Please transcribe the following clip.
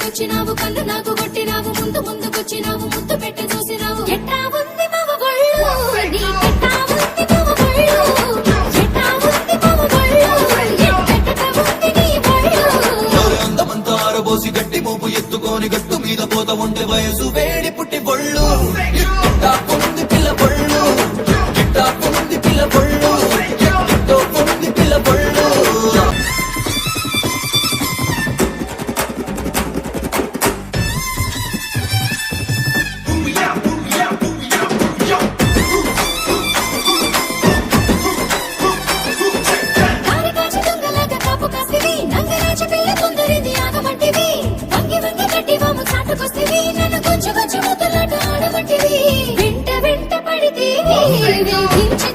వచ్చినావు కళ్ళు నాకు కొట్టినావు ముందు ముందుకొచ్చినావు ముద్దు పెట్టి చూసినావు ఎట్టా ఉంది మగొళ్ళు నీకెట్టా ఉంది మగొళ్ళు ఎట్టా ఉంది మగొళ్ళు ఎట్టట ఉంది నీ ఒళ్ళు అందమంతా ఆరబోసి గట్టి మోపు ఎత్తుకొని గట్టు మీద పోత ఉండే వయసు వేడి పుట్టి బొళ్ళు ఎట్టా ఉంది పిల్ల బొళ్ళు ఎట్టా ఉంది పిల్ల బొళ్ళు ఎట్టో ఉంది పిల్ల బొళ్ళు కారికాచి దొంగలాగా కాపు కాస్తివి నంగరాజు పిల్ల తొందరింది ఆగమంటివి వంగి వంగి గట్టి వాము చాటుకొస్తివి నన్ను కొంచెం కొంచెం ముద్దులాట ఆడమంటివి వెంట వెంట పడితేవి వేధించి